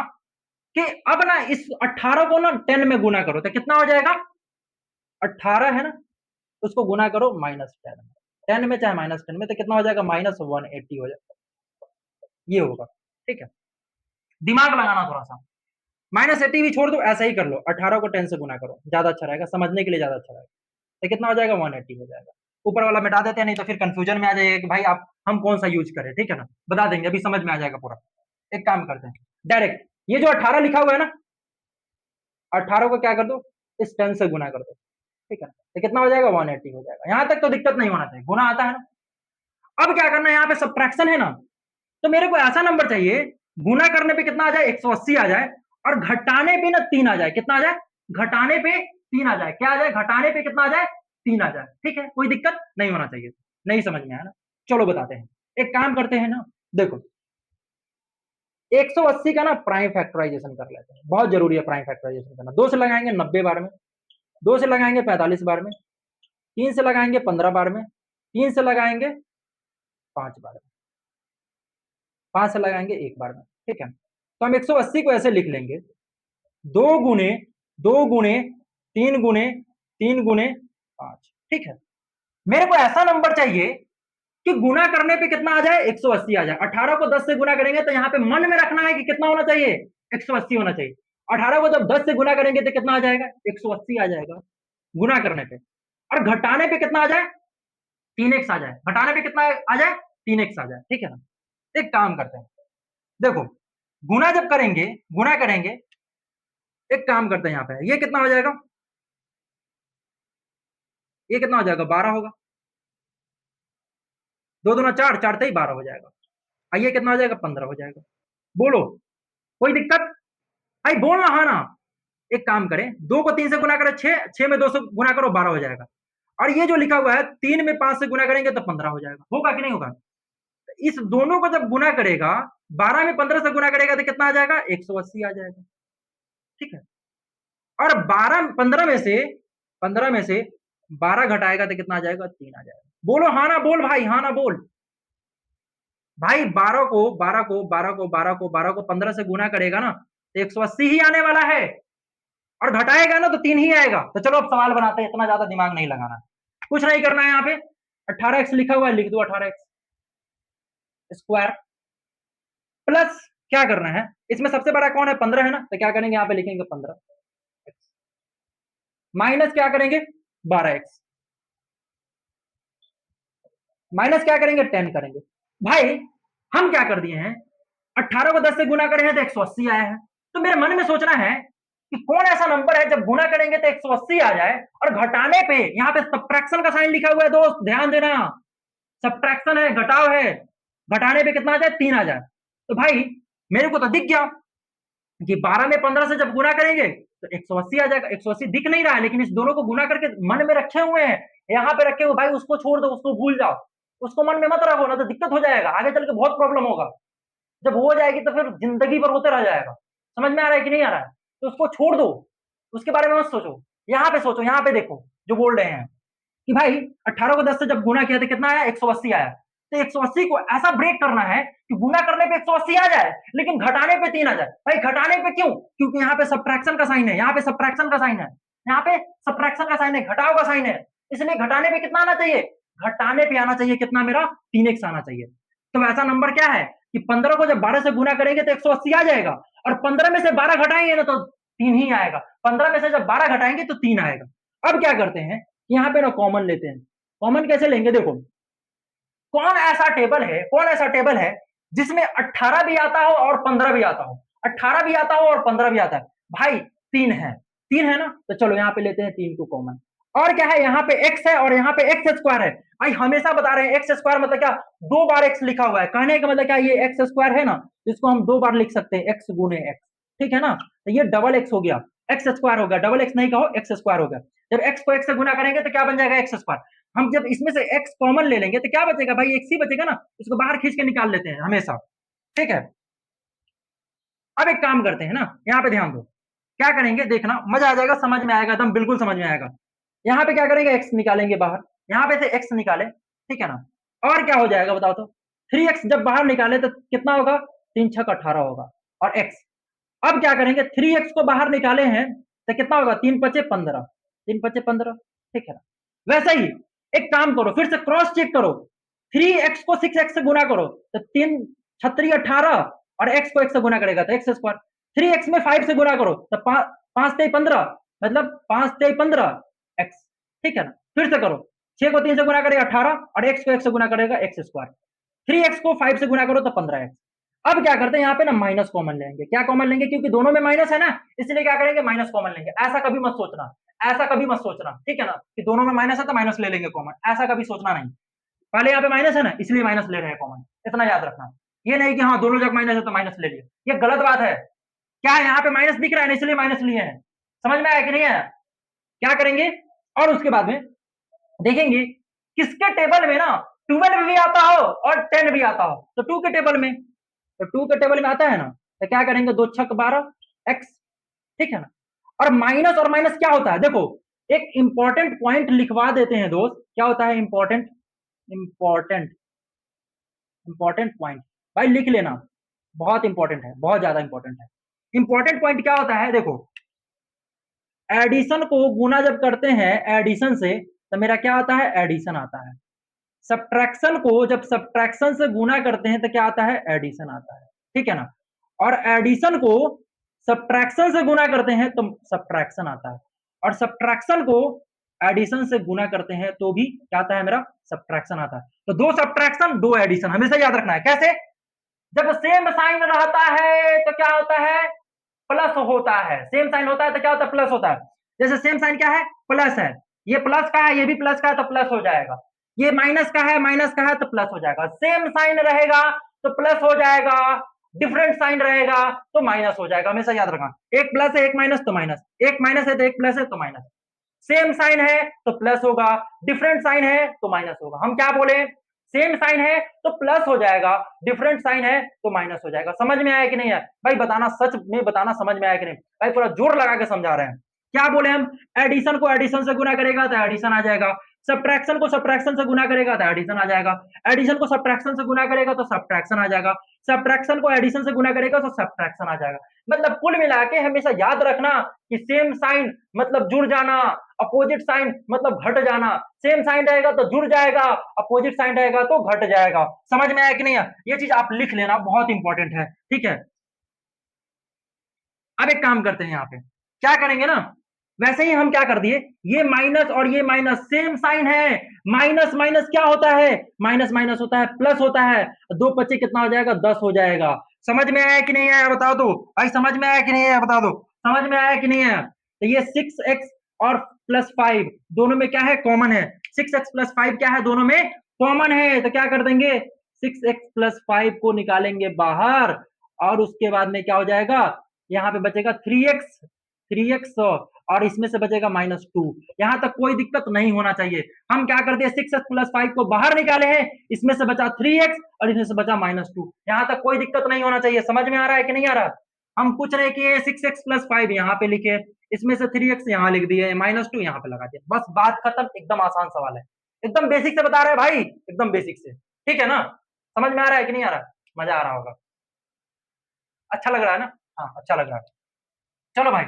कि अब ना इस 18 को ना 10 में गुना करो तो कितना हो जाएगा? 18 है ना, उसको गुना करो -10 में, 10 में चाहे -10 में, तो कितना हो जाएगा? -180 हो जाएगा, ये होगा। ठीक है, दिमाग लगाना थोड़ा सा। -80 भी छोड़ दो, ऐसा ही कर लो, 18 को 10 से गुना करो, ज्यादा अच्छा रहेगा, समझने के लिए ज्यादा अच्छा रहेगा। तो कितना हो जाएगा? 180 हो जाएगा। ऊपर वाला मिटा देते हैं, नहीं तो फिर कंफ्यूजन में आ जाएगा कि भाई आप हम कौन सा यूज करें, ठीक है ना? बता देंगे, अभी समझ में आ जाएगा पूरा। एक काम करते हैं, डायरेक्ट ये जो 18 लिखा हुआ है ना, 18 को क्या कर दो? इस 10 से गुना कर दो, ठीक है ना? तो कितना हो जाएगा? 180 हो जाएगा। यहां तक तो दिक्कत नहीं होना चाहिए, गुना आता है ना। अब क्या करना है, यहाँ पे सब्ट्रैक्शन है ना, तो मेरे को ऐसा नंबर चाहिए गुना करने पे कितना आ जाए? 180 आ जाए, और घटाने पे ना 3 आ जाए। कितना आ जाए? घटाने पे 3 आ जाए। क्या आ जाए? घटाने पे कितना आ जाए? 3 आ जाए। ठीक है, कोई दिक्कत नहीं होना चाहिए। नहीं समझ में आया ना? चलो बताते हैं, एक काम करते हैं ना, देखो 180 का ना प्राइम फैक्टराइजेशन कर लेते हैं, बहुत जरूरी है प्राइम फैक्टराइजेशन करना। 2 से लगाएंगे 90 बार में, 2 से लगाएंगे 45 बार में, 3 से लगाएंगे 15 बार में, 3 से लगाएंगे 5 बार में, 5 से लगाएंगे 1 बार में। ठीक है, तो हम 180 को ऐसे लिख लेंगे, 2 गुने 2 गुने 3 गुने 3 गुने 5। ठीक है, मेरे को ऐसा नंबर चाहिए कि गुना करने पे कितना आ जाए, 180 आ जाए। 18 को 10 से गुना करेंगे तो यहाँ पे मन में रखना है कि कितना होना चाहिए, 180 होना चाहिए। 18 को जब 10 से गुना करेंगे तो कितना आ जाएगा, 180 आ जाएगा गुना करने पे। और घटाने पे कितना आ जाए, 3x आ जाए। घटाने पे कितना आ जाए, 3x आ जाए, ठीक है ना। एक काम करते हैं, देखो गुना जब करेंगे, गुना करेंगे, एक काम करते हैं यहाँ पे, ये कितना हो जाएगा, ये कितना हो जाएगा, 12 होगा। दो दूना चार, चार से ही 12 हो जाएगा। आइए कितना हो जाएगा, 15 हो जाएगा। बोलो कोई दिक्कत, भाई बोलना हाँ ना। एक काम करें, 2 को 3 से गुना करें 6, 6 में 2 से गुना करो 12 हो जाएगा। और ये जो लिखा हुआ है 3 में 5 से गुना करेंगे तो 15 हो जाएगा। होगा कि नहीं होगा, इस दोनों को जब गुना करेगा, 12 में 15 से गुना करेगा तो कितना आ जाएगा, 180 आ जाएगा, ठीक है। और 15 में से 12 घटाएगा तो कितना आ जाएगा, 3 आ जाएगा। बोलो हाँ ना बोल भाई, हाँ ना बोल भाई। 12 को 15 से गुना करेगा ना तो 180 ही आने वाला है, और घटाएगा ना तो 3 ही आएगा। तो चलो अब सवाल बनाते हैं, इतना ज्यादा दिमाग नहीं लगाना, कुछ नहीं करना है। यहाँ पे 18x लिखा हुआ है, लिख दो 18x स्क्वायर प्लस, क्या करना है, इसमें सबसे बड़ा कौन है, 15 है ना, तो क्या करेंगे, यहाँ पे लिखेंगे 15 माइनस क्या करेंगे, 12x माइनस क्या करेंगे, 10 करेंगे। भाई हम क्या कर दिए हैं, 18 को 10 से गुना करे हैं तो 180 आया है। तो मेरे मन में सोचना है कि कौन ऐसा नंबर है जब गुना करेंगे तो 180 आ जाए, और घटाने पे यहाँ पे सब्ट्रैक्शन का साइन लिखा हुआ है दोस्त, ध्यान देना, सब्ट्रैक्शन है, घटाव है, घटाने पे कितना आ जाए, 3 आ जाए। तो भाई मेरे को तो दिख गया कि 12 में 15 से जब गुना करेंगे तो 180 आ जाएगा। 180 दिख नहीं रहा है, लेकिन इस दोनों को गुना करके मन में रखे हुए हैं, यहाँ पे रखे हुए। भाई उसको छोड़ दो, उसको भूल जाओ, उसको मन में मत रखो, ना तो दिक्कत हो जाएगा, आगे चल के बहुत प्रॉब्लम होगा। जब हो जाएगी तो फिर जिंदगी भर होते रह जाएगा। समझ में आ रहा है कि नहीं आ रहा है, तो उसको छोड़ दो, उसके बारे में मत सोचो, यहाँ पे सोचो, यहाँ पे देखो जो बोल रहे हैं कि भाई 18 को 10 से जब गुना किया तो कितना आया, 180 आया। तो 180 को ऐसा ब्रेक करना है कि गुना करने पे 180 आ जाए, लेकिन घटाने पे 3 आ जाए। भाई घटाने पे क्यों, क्योंकि यहाँ पे सब्ट्रैक्शन का साइन है, यहाँ पे सब्ट्रैक्शन का साइन है, यहाँ पे सब्ट्रैक्शन का साइन है, घटाव का साइन है, इसलिए घटाने पे कितना आना चाहिए, घटाने पे आना चाहिए कितना, मेरा 3x आना चाहिए। तो ऐसा नंबर क्या है कि 15 को जब 12 से गुना करेंगे तो 180 आ जाएगा, और 15 में से 12 घटाएंगे ना तो 3 ही आएगा। 15 में से जब 12 घटाएंगे तो 3 आएगा। अब क्या करते हैं, यहाँ पे ना कॉमन लेते हैं। कॉमन कैसे लेंगे, देखो कौन ऐसा टेबल है, कौन ऐसा टेबल है जिसमें 18 भी आता हो और 15 भी आता हो, 18 भी आता हो और 15 भी आता है। भाई 3 है, 3 है ना, तो चलो यहाँ पे लेते हैं 3 को कॉमन। और क्या है, यहाँ पे x है और यहाँ पे एक्स स्क्वायर है। भाई हमेशा बता रहे हैं एक्स स्क्वायर मतलब क्या, 2 बार x लिखा हुआ है, कहने का मतलब क्या, ये एक्स स्क्वायर है ना, इसको हम 2 बार लिख सकते हैं, x गुने x, ठीक है ना। तो ये डबल x हो गया, एक्स स्क्वायर हो गया, डबल x नहीं कहो, एक्स स्क्वायर हो गया। जब x को x से गुना करेंगे तो क्या बन जाएगा, एक्स स्क्वायर। हम जब इसमें से x कॉमन ले लेंगे तो क्या बचेगा, भाई x ही बचेगा ना, इसको बाहर खींच के निकाल लेते हैं हमेशा, ठीक है। अब एक काम करते हैं ना, यहाँ पे ध्यान दो, क्या करेंगे देखना, मजा आ जाएगा, समझ में आएगा, एकदम बिल्कुल समझ में आएगा। यहाँ पे क्या करेंगे, x निकालेंगे बाहर, यहाँ पे से x निकाले, ठीक है ना। और क्या हो जाएगा बताओ तो, 3x जब बाहर निकाले तो कितना होगा, 3 छक 18 होगा, और x। अब क्या करेंगे, 3x को बाहर निकाले हैं तो कितना होगा, 3 पचे 15, 3 पचे 15, ठीक है ना। वैसे ही एक काम करो, फिर से क्रॉस चेक करो, 3x को 6x से गुना करो तो 3 छत्री 18, और x को x से गुना करेगा तो एक्स स्क्वायर। 3x में 5 से गुना करो तो 5 तेई 15, मतलब 5 तेई 15 x, ठीक है ना। फिर से करो, 6 को 3 से गुना करेगा 18, और x को x से गुना करेगा एक्स स्क्वायर। 3x को 5 से गुना करो तो 15x। अब क्या करते हैं, यहाँ पे ना माइनस कॉमन लेंगे। क्या कॉमन लेंगे, क्योंकि दोनों में माइनस है ना, इसलिए क्या करेंगे, माइनस कॉमन लेंगे। ऐसा कभी मत सोचना, ऐसा कभी मत सोचना, ठीक है ना, कि दोनों में माइनस है तो माइनस ले लेंगे कॉमन, ऐसा कभी सोचना नहीं। पहले यहाँ पे माइनस है ना, इसलिए माइनस ले रहे हैं कॉमन, इतना याद रखना। ये नहीं कि हाँ दोनों जगह माइनस है तो माइनस ले लिया, ये गलत बात है। क्या है, यहाँ पे माइनस दिख रहा है ना, इसलिए माइनस लिए हैं। समझ में आया कि नहीं आया, क्या करेंगे, और उसके बाद में देखेंगे किसके टेबल में ना 12 भी आता हो और 10 भी आता हो, तो 2 के टेबल में, तो 2 के टेबल में आता है ना, तो क्या करेंगे, 2 छक 12 x, ठीक है ना। और माइनस क्या होता है, देखो एक इंपॉर्टेंट पॉइंट लिखवा देते हैं दोस्त, क्या होता है इंपॉर्टेंट, इंपॉर्टेंट इंपॉर्टेंट पॉइंट, भाई लिख लेना, बहुत इंपॉर्टेंट है, बहुत ज्यादा इंपॉर्टेंट है। इंपॉर्टेंट पॉइंट क्या होता है, देखो एडिशन को गुना जब करते हैं एडिशन से, तो मेरा क्या आता है, एडिशन आता है। सब्ट्रैक्शन को जब सब्ट्रैक्शन से गुना करते हैं तो क्या आता है, एडिशन आता है, ठीक है ना। और एडिशन को सब्ट्रैक्शन से गुना करते हैं तो सब्ट्रैक्शन आता है, और सब्ट्रैक्शन को एडिशन से गुना करते हैं तो भी क्या आता है, मेरा सब्ट्रैक्शन आता है। तो दो सब्ट्रैक्शन दो एडिशन हमेशा याद रखना है। कैसे, जब सेम साइन रहता है तो क्या होता है, प्लस होता है। सेम साइन होता है तो क्या होता है, प्लस होता है। जैसे सेम साइन क्या है, प्लस है, ये प्लस का है, ये भी प्लस का है तो प्लस हो जाएगा। ये माइनस का है, माइनस का है तो प्लस हो जाएगा। सेम साइन रहेगा तो प्लस हो जाएगा, डिफरेंट साइन रहेगा तो माइनस हो जाएगा। हमेशा याद रखना, एक प्लस है एक माइनस तो माइनस, एक माइनस है तो एक प्लस है तो माइनस। सेम साइन है तो प्लस होगा, डिफरेंट साइन है तो माइनस होगा। हम क्या बोले, सेम साइन है तो प्लस हो जाएगा, डिफरेंट साइन है तो माइनस हो जाएगा। समझ में आया कि नहीं है भाई, बताना, सच में बताना समझ में आया कि नहीं भाई, पूरा जोर लगा के समझा रहे हैं। क्या बोले हम, एडिशन को एडिशन से गुना करेगा तो एडिशन आ जाएगा, सब्ट्रैक्शन को सब्ट्रैक्शन से गुना करेगा तो एडिशन आ जाएगा, एडिशन को सब्ट्रैक्शन से गुना करेगा तो सब्ट्रैक्शन आ जाएगा, सब्ट्रैक्शन को एडिशन से गुना करेगा तो सब्ट्रैक्शन आ जाएगा। मतलब कुल मिला के हमेशा याद रखना कि सेम साइन मतलब जुड़ जाना, अपोजिट साइन मतलब घट जाना। सेम साइन रहेगा तो जुड़ जाएगा, अपोजिट साइन रहेगा तो घट जाएगा। समझ में आया कि नहीं है, ये चीज आप लिख लेना, बहुत इंपॉर्टेंट है, ठीक है। अब एक काम करते हैं, यहाँ पे क्या करेंगे ना, वैसे ही हम क्या कर दिए, ये माइनस और ये माइनस सेम साइन है, माइनस माइनस क्या होता है, माइनस माइनस होता है प्लस होता है, दो पच्चीस कितना हो जाएगा, 10 हो जाएगा। समझ में आया कि नहीं आया बता दो भाई, समझ में आया कि नहीं आया बता दो, समझ में आया कि नहीं आया। तो ये 6x और प्लस 5 दोनों में क्या है, कॉमन है। 6x प्लस 5 क्या है, दोनों में कॉमन है, तो क्या कर देंगे, 6x प्लस 5 को निकालेंगे बाहर, और उसके बाद में क्या हो जाएगा, यहाँ पे बचेगा 3x और इसमें से बचेगा -2। यहां तक कोई दिक्कत नहीं होना चाहिए। हम क्या करते हैं, 6x प्लस 5 को बाहर निकाले हैं, इसमें से बचा 3x और इसमें से बचा -2। यहां तक कोई दिक्कत नहीं होना चाहिए। समझ में आ रहा है कि नहीं आ रहा। हम पूछ रहे हैं कि 6x प्लस 5 यहाँ पे लिखे, इसमें से 3x यहाँ लिख दिए, -2 यहाँ पे लगा दिया, बस बात खत्म। एकदम आसान सवाल है, एकदम बेसिक से बता रहे हैं भाई, एकदम बेसिक से, ठीक है ना। समझ में आ रहा है कि नहीं आ रहा, मजा आ रहा होगा, अच्छा लग रहा है ना। हाँ अच्छा लग रहा है। चलो भाई,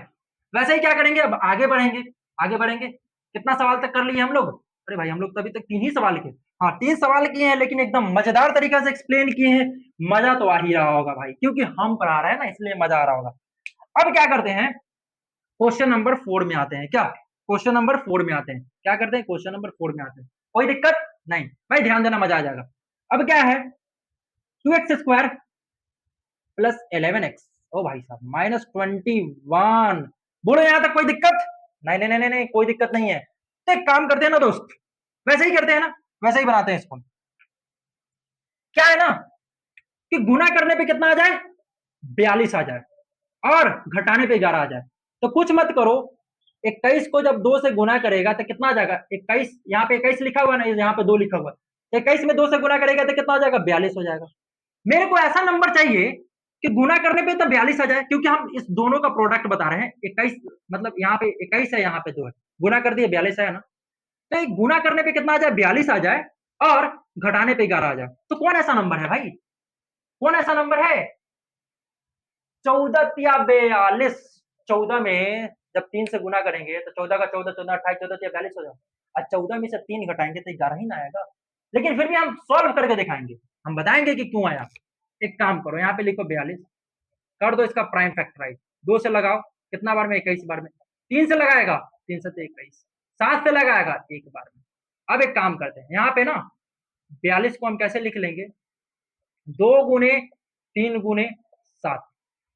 वैसे ही क्या करेंगे, अब आगे बढ़ेंगे, आगे बढ़ेंगे। कितना सवाल तक कर लिए हम लोग, अरे भाई हम लोग तो अभी तक 3 ही सवाल किए। हाँ 3 सवाल किए हैं, लेकिन एकदम मजेदार तरीके से एक्सप्लेन किए हैं। मजा तो आ ही रहा होगा भाई, क्योंकि हम पढ़ा रहे हैं ना, इसलिए मजा आ रहा होगा। अब क्या करते हैं, क्वेश्चन नंबर 4 में आते हैं। क्या, क्वेश्चन नंबर 4 में आते हैं, क्या करते हैं, क्वेश्चन नंबर 4 में आते हैं। कोई दिक्कत नहीं भाई, ध्यान देना, मजा आ जाएगा। अब क्या है, 2x² प्लस 11x, ओ भाई साहब -21। बोलो यहां तक कोई दिक्कत, नहीं नहीं नहीं नहीं, कोई दिक्कत नहीं है। तो एक काम करते हैं ना दोस्त, वैसे ही करते हैं ना, वैसे ही बनाते हैं इसको। क्या है ना कि गुना करने पे कितना आ जाए, 42 आ जाए, और घटाने पे 11 आ जाए। तो कुछ मत करो, 21 को जब 2 से गुना करेगा तो कितना आ जाएगा, 21, यहाँ पे 21 लिखा हुआ ना, यहाँ पे 2 लिखा हुआ, 21 में 2 से गुना करेगा तो कितना हो जाएगा, 42 हो जाएगा। मेरे को ऐसा नंबर चाहिए कि गुना करने पे तो 42 आ जाए, क्योंकि हम इस दोनों का प्रोडक्ट बता रहे हैं। 21 मतलब यहाँ पे 21 है, यहाँ पे 2 है, गुना कर दिए 42 है ना। तो गुना करने पे कितना आ जाए, 42 आ जाए, और घटाने पे 11 आ जाए। तो कौन ऐसा नंबर है भाई, कौन ऐसा नंबर है, 14 या 42। 14 में जब 3 से गुना करेंगे तो 14 का 14, 14 28, 14 या 42 हो जाए, और 14 में से 3 घटाएंगे तो 11 ही ना आएगा। लेकिन फिर भी हम सॉल्व करके दिखाएंगे, हम बताएंगे कि क्यों आया। एक काम करो, यहाँ पे लिखो 42, कर दो इसका प्राइम फैक्टराइज, 2 से लगाओ, कितना बार में, 21 बार में, 3 से लगाएगा, 3 से 21, 7 से लगाएगा, एक बार में। अब एक काम करते हैं, यहाँ पे ना 42 को हम कैसे लिख लेंगे, 2 गुने 3 गुने 7।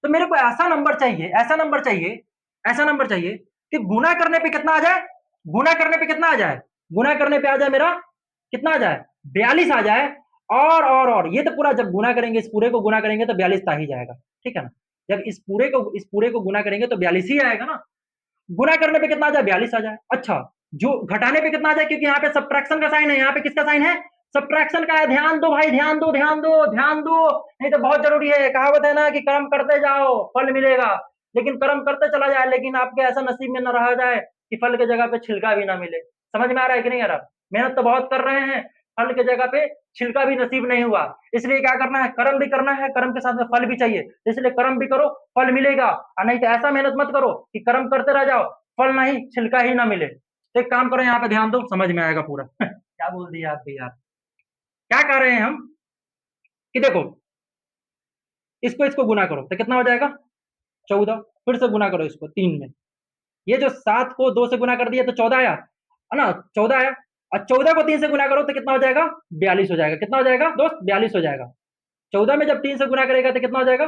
तो मेरे को ऐसा नंबर चाहिए, ऐसा नंबर चाहिए, ऐसा नंबर चाहिए कि गुना करने पे कितना आ जाए, गुना करने पे कितना आ जाए, गुना करने पे आ जाए मेरा, कितना आ जाए, 42 आ जाए। और ये तो पूरा जब गुना करेंगे, इस पूरे को गुना करेंगे तो 42 आ ही जाएगा, ठीक है ना। जब इस पूरे को गुना करेंगे तो 42 ही आएगा ना। गुना करने पे कितना आ जाए, 42 आ जाए। अच्छा, जो घटाने पे कितना आ जाए, क्योंकि यहाँ पे सब्ट्रैक्शन का साइन है, यहाँ पे किसका साइन है, सब्ट्रैक्शन का है। ध्यान दो भाई, ध्यान दो, ध्यान दो, ध्यान दो, नहीं तो बहुत जरूरी है। कहावत है ना कि कर्म करते जाओ फल मिलेगा, लेकिन कर्म करते चला जाए, लेकिन आपके ऐसा नसीब में न रह जाए कि फल के जगह पे छिलका भी ना मिले। समझ में आ रहा है कि नहीं आ रहा, मेहनत तो बहुत कर रहे हैं, फल के जगह पे छिलका भी नसीब नहीं हुआ। इसलिए क्या करना है, कर्म भी करना है, कर्म के साथ में फल भी चाहिए, इसलिए कर्म भी करो, फल मिलेगा। और नहीं तो ऐसा मेहनत मत करो कि कर्म करते रह जाओ, फल नहीं छिलका ही ना मिले। तो एक काम करो, यहाँ पे ध्यान दो, समझ में आएगा पूरा क्या बोल दिया आप भी यार। क्या कह रहे हैं हम कि देखो इसको इसको गुना करो तो कितना हो जाएगा 14, फिर से गुना करो इसको 3 में, ये जो 7 को 2 से गुना कर दिया तो 14 आया है ना, 14 आया, और 14 को 3 से गुना करो तो कितना हो जाएगा 42 हो जाएगा, कितना हो जाएगा दोस्त 42 हो जाएगा, 14 में जब 3 से गुना करेगा तो कितना हो जाएगा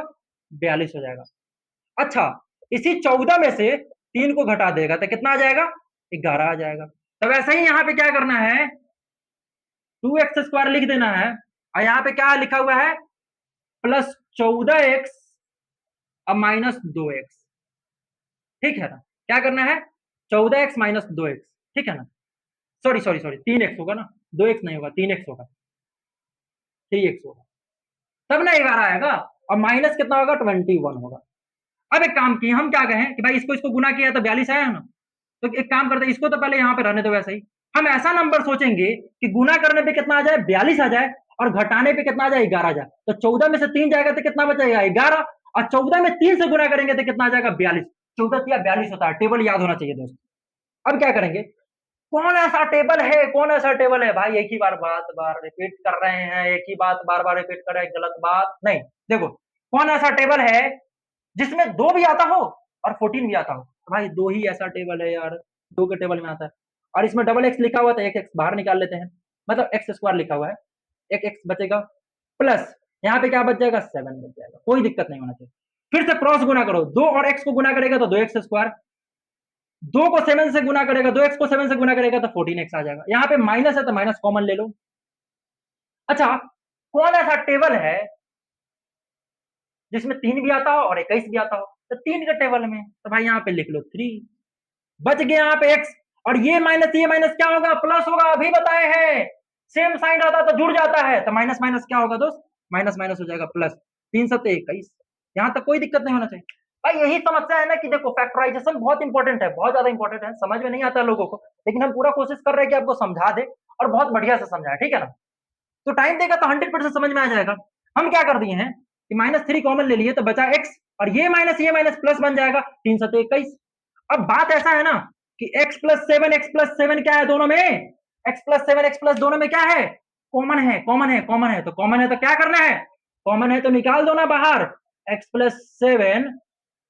42 हो जाएगा। अच्छा, इसी 14 में से 3 को घटा देगा तो कितना आ जाएगा 11 आ जाएगा। तो वैसे ही यहाँ पे क्या करना है 2x² लिख देना है, और यहाँ पे क्या लिखा हुआ है प्लस 14x अब माइनस 2x, ठीक है ना, क्या करना है 14x माइनस 2x, ठीक है ना, सॉरी सॉरी सॉरी 3x होगा ना, 2x नहीं होगा 3x होगा, 3x होगा, तब ना 11 आएगा, और माइनस कितना होगा 21 होगा। अब एक काम किए हम क्या कहें कि भाई इसको इसको गुना किया तो 42 आया है ना, तो एक काम करते हैं इसको तो पहले यहाँ पे रहने दो वैसे ही, हम ऐसा नंबर सोचेंगे कि गुना करने पे कितना आ जाए 42 आ जाए, और घटाने पे कितना आ जाए 11 आ जाए, तो 14 में से 3 जाएगा तो कितना बचेगा 11, और 14 में 3 से गुना करेंगे तो कितना आ जाएगा 42, 14 या 42 होता है, टेबल याद होना चाहिए दोस्त। अब क्या करेंगे, कौन ऐसा टेबल है, कौन ऐसा टेबल है भाई, एक ही बार बात बार रिपीट कर रहे हैं, एक ही बात बार बार रिपीट कर रहे हैं, गलत बात नहीं, देखो कौन ऐसा टेबल है जिसमें 2 भी आता हो और 14 भी आता हो, तो भाई 2 ही ऐसा टेबल है यार, 2 के टेबल में आता है, और इसमें डबल एक्स लिखा हुआ तो एक एक्स बाहर निकाल लेते हैं, मतलब x² लिखा हुआ है, एक एक्स बचेगा, प्लस यहाँ पे क्या बच जाएगा 7 बच जाएगा, कोई दिक्कत नहीं होना चाहिए। फिर से क्रॉस गुना करो, 2 और x को गुना करेगा तो 2x², 2 को 7 से गुना करेगा, 2x को 7 से गुना करेगा तो 14x आ जाएगा, यहाँ पे माइनस है तो माइनस कॉमन ले लो। अच्छा, कौन ऐसा टेबल है जिसमें 3 भी आता हो और 21 भी आता हो, तो 3 के टेबल में, तो भाई यहाँ पे लिख लो 3, बच गया यहाँ पे x, और ये माइनस क्या होगा प्लस होगा, अभी बताए हैं, सेम साइन रहता तो जुड़ जाता है, तो माइनस माइनस क्या होगा दोस्त, माइनस माइनस हो जाएगा प्लस, 3 7 21, यहाँ तक कोई दिक्कत नहीं होना चाहिए। भाई यही समस्या है ना कि देखो फैक्टराइजेशन बहुत इंपॉर्टेंट है, बहुत ज्यादा इंपॉर्टेंट है, समझ में नहीं आता लोगों को, लेकिन हम पूरा कोशिश कर रहे हैं कि आपको समझा दे, और बहुत बढ़िया से समझाए, ठीक है ना, तो टाइम देगा तो 100% समझ में आ जाएगा। हम क्या कर दिए हैं कि -3 कॉमन ले लिए तो बचा x, और ये माइनस प्लस बन जाएगा, 3 7 21। अब बात ऐसा है ना कि x+7 क्या है दोनों में, x+7 x+ दोनों में क्या है, कॉमन है, कॉमन है, कॉमन है, तो कॉमन है तो क्या करना है, कॉमन है तो निकाल दो ना बाहर x+7,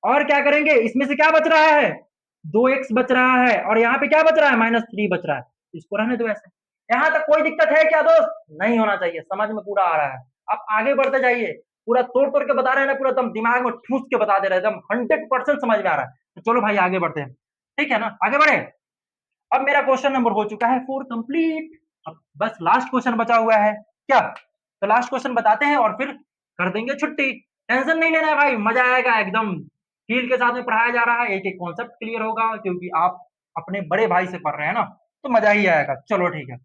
और क्या करेंगे इसमें से क्या बच रहा है 2x बच रहा है, और यहाँ पे क्या बच रहा है -3 बच रहा है, इसको रहने दो ऐसे। यहाँ तक कोई दिक्कत है क्या दोस्त, नहीं होना चाहिए, समझ में पूरा आ रहा है, आप आगे बढ़ते जाइए, पूरा तोड़ तोड़ के बता रहे हैं ना, पूरा एकदम दिमाग में ठूस के बता दे रहे हैं, एकदम 100% समझ में आ रहा है, तो चलो भाई आगे बढ़ते हैं, ठीक है ना, आगे बढ़े। अब मेरा क्वेश्चन नंबर हो चुका है 4 कंप्लीट, अब बस लास्ट क्वेश्चन बचा हुआ है क्या, तो लास्ट क्वेश्चन बताते हैं और फिर कर देंगे छुट्टी, टेंशन नहीं लेना है भाई, मजा आएगा एकदम, फील के साथ में पढ़ाया जा रहा है, एक एक कॉन्सेप्ट क्लियर होगा, क्योंकि आप अपने बड़े भाई से पढ़ रहे हैं ना, तो मजा ही आएगा, चलो ठीक है।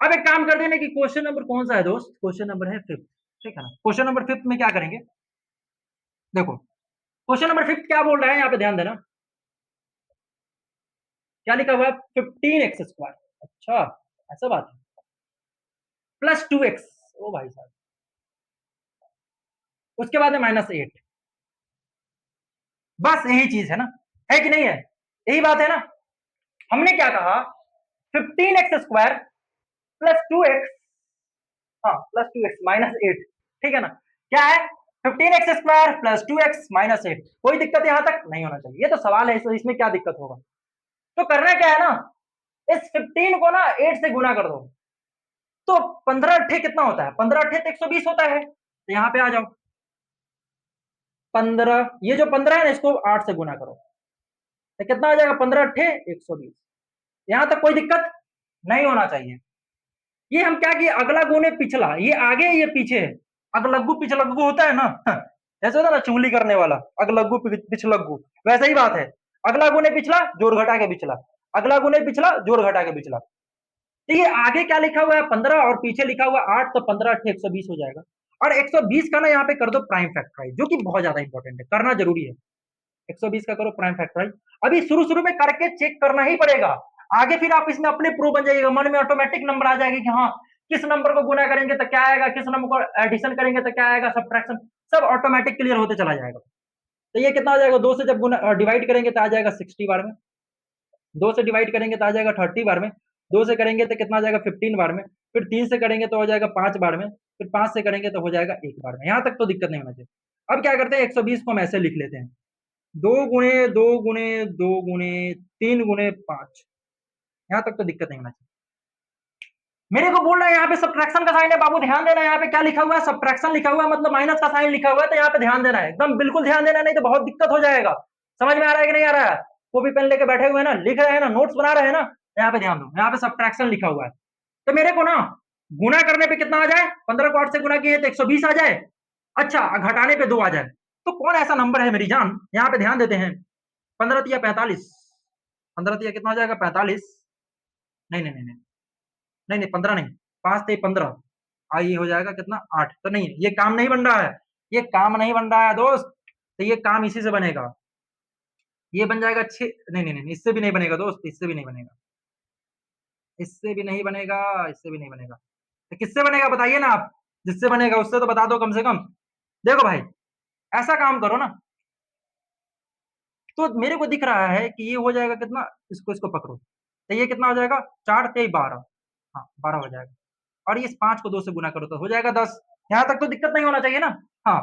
अब एक काम कर देने की, क्वेश्चन नंबर कौन सा है दोस्त, क्वेश्चन नंबर है 5th, ठीक है ना, क्वेश्चन नंबर 5th में क्या करेंगे, देखो क्वेश्चन नंबर 5th क्या बोल रहा है, यहाँ पे ध्यान देना, क्या लिखा हुआ है 15x², अच्छा ऐसा बात है, प्लस 2x, ओ भाई साहब, उसके बाद में -8, बस यही चीज है ना, है कि नहीं है, यही बात है ना, हमने क्या कहा 15x² प्लस 2x, हाँ प्लस 2x -8, ठीक है ना, क्या है 15x² प्लस 2x -8, कोई दिक्कत यहां तक नहीं होना चाहिए, ये तो सवाल है, इसमें क्या दिक्कत होगा, तो करना क्या है ना, इस 15 को ना 8 से गुना कर दो, तो 15 अट्ठे कितना होता है, 15 अट्ठे तो 120 होता है, तो यहाँ पे आ जाओ 15, ये जो 15 है ना इसको 8 से गुना करो, तो कितना आ जाएगा 15 अट्ठे 120, यहां तक कोई दिक्कत नहीं होना चाहिए। ये हम क्या किए, अगला गुने पिछला, ये आगे ये पीछे, अगलग्गू पिछलग्गू होता है ना, ऐसे होता है ना चुगली करने वाला, अगलग्गू पिछलग्गू, वैसा ही बात है, अगला गुने पिछला जोड़ घटा के पिछला, अगला गुने पिछला जोड़ घटा के पिछला, तो ये आगे क्या लिखा हुआ है 15 और पीछे लिखा हुआ है 8, तो 15 अट्ठे 120 हो जाएगा, और 120 का ना यहाँ पे कर दो प्राइम फैक्टराइज, जो कि बहुत ज्यादा इंपॉर्टेंट है, करना जरूरी है, 120 का करो प्राइम फैक्टराइज, अभी शुरू शुरू में करके चेक करना ही पड़ेगा, आगे फिर आप इसमें अपने प्रूफ बन जाइएगा, मन में ऑटोमेटिक नंबर आ जाएगा कि हाँ किस नंबर को गुना करेंगे तो क्या आएगा, किस नंबर को एडिशन करेंगे तो क्या आएगा, सब्ट्रैक्शन, सब ऑटोमेटिक क्लियर होते चला जाएगा। तो ये कितना आ जाएगा, 2 से जब गुना डिवाइड करेंगे तो आ जाएगा 60 बार में, 2 से डिवाइड करेंगे तो आ जाएगा 30 बार में, 2 से करेंगे तो कितना आ जाएगा 15 बार में, फिर 3 से करेंगे तो हो जाएगा 5 बार में, फिर 5 से करेंगे तो हो जाएगा 1 बार में। यहाँ तक तो दिक्कत नहीं होना चाहिए। अब क्या करते हैं, 120 को हम ऐसे लिख लेते हैं, 2 गुणे 2 गुणे 2 गुणे 3 गुणे 5। यहाँ तक तो दिक्कत नहीं होना चाहिए। मेरे को बोल रहा है यहाँ पे सब्ट्रैक्शन का साइन है बाबू, ध्यान देना। यहाँ पे क्या लिखा हुआ है, सब्ट्रैक्शन लिखा हुआ है, मतलब माइनस का साइन लिखा हुआ है, तो यहाँ पे ध्यान देना है, एकदम बिल्कुल ध्यान देना, नहीं तो बहुत दिक्कत हो जाएगा। समझ में आ रहा है कि नहीं आ रहा है? कॉपी पेन लेके बैठे हुए हैं ना, लिख रहे हैं ना, नोट्स बना रहे हैं ना, यहाँ पे ध्यान दो, यहाँ पे सब्ट्रैक्शन लिखा हुआ है। तो मेरे को ना गुना करने पे कितना आ जाए, 15 को 8 से गुना किए तो 120 आ जाए। अच्छा, घटाने पे 2 आ जाए। तो कौन ऐसा नंबर है मेरी जान, यहाँ पे ध्यान देते हैं। 15 तिया 45, 15 तिया कितना हो जाएगा 45, नहीं नहीं नहीं नहीं नहीं नहीं 15 नहीं, 5 ते 15, ये हो जाएगा कितना 8। तो नहीं, ये काम नहीं बन रहा है, ये काम नहीं बन रहा है दोस्त। तो ये काम इसी से बनेगा, ये बन जाएगा 6, नहीं नहीं नहीं, इससे भी नहीं बनेगा दोस्त, इससे भी नहीं बनेगा, इससे भी नहीं बनेगा, इससे भी नहीं बनेगा। तो किससे बनेगा बताइए ना आप, जिससे बनेगा उससे तो बता दो कम से कम। देखो भाई, ऐसा काम करो ना, तो मेरे को दिख रहा है कि ये हो जाएगा कितना, इसको इसको पकड़ो, तो ये कितना हो जाएगा 4 ते 12, हाँ 12 हो जाएगा। और इस 5 को 2 से गुना करो तो हो जाएगा 10। यहाँ तक तो दिक्कत नहीं होना चाहिए ना। हाँ,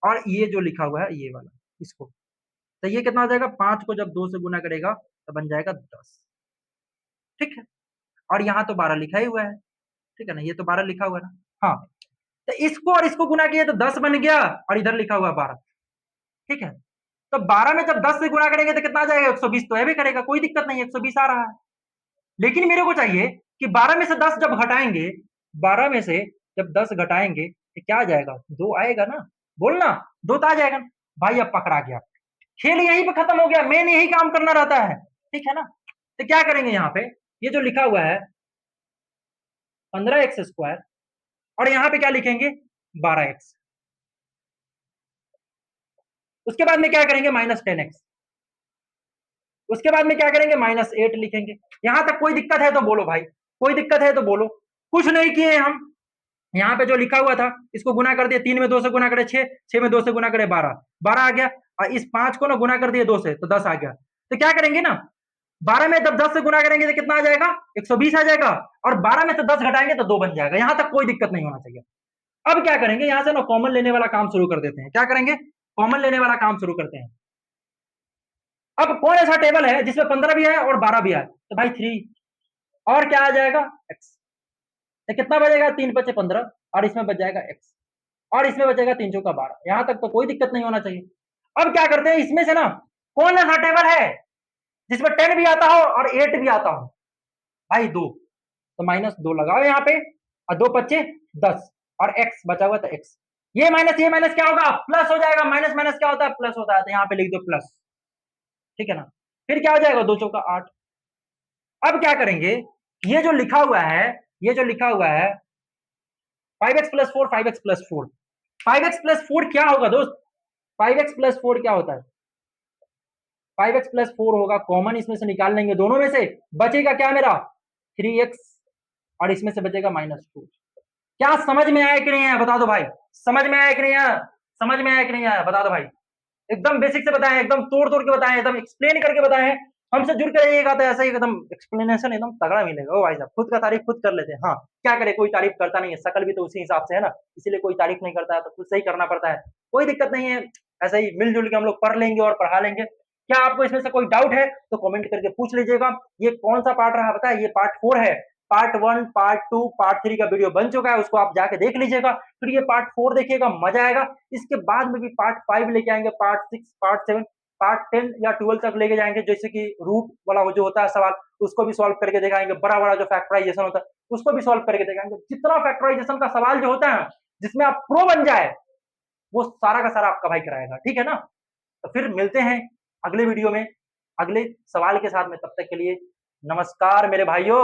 और ये जो लिखा हुआ है ये वाला, इसको, तो ये कितना हो जाएगा, 5 को जब 2 से गुना करेगा तो बन जाएगा 10। ठीक है, और यहाँ तो 12 लिखा ही हुआ है, ठीक है ना, ये तो 12 लिखा हुआ है ना। हाँ, तो इसको और इसको गुना किए तो 10 बन गया, और इधर लिखा हुआ 12। ठीक है, तो 12 में जब 10 से गुना करेंगे तो कितना आ जाएगा, 120 तो है भी करेगा, कोई दिक्कत नहीं, 120 आ रहा है। लेकिन मेरे को चाहिए कि 12 में से 10 जब घटाएंगे, 12 में से जब 10 घटाएंगे तो क्या आ जाएगा, 2 आएगा ना, बोलना 2 तो आ जाएगा ना। भाई अब पकड़ा गया, खेल यहीं पे खत्म हो गया, मेन यही काम करना रहता है, ठीक है ना। तो क्या करेंगे यहाँ पे, ये जो लिखा हुआ है 15x², और यहाँ पे क्या लिखेंगे 12x, उसके बाद में क्या करेंगे -10x, उसके बाद में क्या करेंगे -8 लिखेंगे। यहां तक कोई दिक्कत है तो बोलो भाई, कोई दिक्कत है तो बोलो। कुछ नहीं किए हम, यहाँ पे जो लिखा हुआ था इसको गुना कर दिए, 3 में 2 से गुना करे 6, 6 में 2 से गुना करे 12, 12 आ गया। और इस 5 को ना गुना कर दिए 2 से तो 10 आ गया। तो क्या करेंगे ना, 12 में जब 10 से गुना करेंगे तो कितना आ जाएगा, 120 आ जाएगा, और 12 में से 10 घटाएंगे तो 2 बन जाएगा। यहां तक कोई दिक्कत नहीं होना चाहिए। अब क्या करेंगे, यहां से ना कॉमन लेने वाला काम शुरू कर देते हैं। क्या करेंगे, कॉमन लेने वाला काम शुरू करते हैं। अब कौन ऐसा टेबल है जिसमें 15 भी है और 12 भी है, तो भाई 3, और क्या आ जाएगा x, तो कितना बचेगा, 3 बचे 15, और इसमें बच जाएगा x, और इसमें बचेगा 3 चौका 12। यहां तक तो कोई दिक्कत नहीं होना चाहिए। अब क्या करते हैं, इसमें से ना कौन ऐसा टेबल है जिसमें 10 भी आता हो और 8 भी आता हो, भाई 2, तो -2 लगाओ यहाँ पे, और 2 बचे 10, और x बचा हुआ था x, ये माइनस क्या होगा, प्लस हो जाएगा। माइनस माइनस क्या होता है, प्लस होता है, तो यहाँ पे लिख दो प्लस, ठीक है ना। फिर क्या हो जाएगा, 2 चौका 8। अब क्या करेंगे, ये जो लिखा हुआ है, ये जो लिखा हुआ है 5x+4, 5x+4, 5x+4 क्या होगा दोस्त, 5x+4 क्या होता है, 5x+4 होगा, कॉमन इसमें से निकाल लेंगे, दोनों में से बचेगा क्या मेरा 3x, और इसमें से बचेगा -2। क्या समझ में आया कि नहीं आया, बता दो भाई, समझ में आया कि नहीं आया, समझ में आया कि नहीं आया, बता दो भाई। एकदम बेसिक से बताएं, एकदम तोड़ तोड़ के बताएं, एकदम एक्सप्लेन करके बताएं। हमसे जुड़ के रहिएगा तो ऐसा ही एकदम एक्सप्लेनेशन एकदम तगड़ा मिलेगा। ओ भाई साहब, खुद का तारीफ खुद कर लेते हैं। हाँ, क्या करे, कोई तारीफ करता नहीं है, शकल भी तो उसी हिसाब से है ना, इसीलिए कोई तारीफ नहीं करता है, तो खुद से ही करना पड़ता है। कोई दिक्कत नहीं है, ऐसे ही मिलजुल के हम लोग पढ़ लेंगे और पढ़ा लेंगे। क्या आपको इसमें से कोई डाउट है तो कमेंट करके पूछ लीजिएगा। ये कौन सा पार्ट रहा बताए, ये पार्ट 4 है। पार्ट 1, पार्ट 2, पार्ट 3 का वीडियो बन चुका है, उसको आप जाके देख लीजिएगा। फिर ये पार्ट 4 देखिएगा, मजा आएगा। इसके बाद में भी पार्ट 5 लेके आएंगे, पार्ट 6, पार्ट 7, पार्ट 10 या 12 तक लेके जाएंगे। जैसे कि रूट वाला जो होता है सवाल, उसको भी सॉल्व करके दिखाएंगे। बड़ा बड़ा जो फैक्टराइजेशन होता है उसको भी सॉल्व करके दिखाएंगे। जितना फैक्टराइजेशन का सवाल जो होता है जिसमें आप प्रो बन जाए, वो सारा का सारा आपका भाई कराएगा, ठीक है ना। तो फिर मिलते हैं अगले वीडियो में अगले सवाल के साथ में, तब तक के लिए नमस्कार मेरे भाइयों।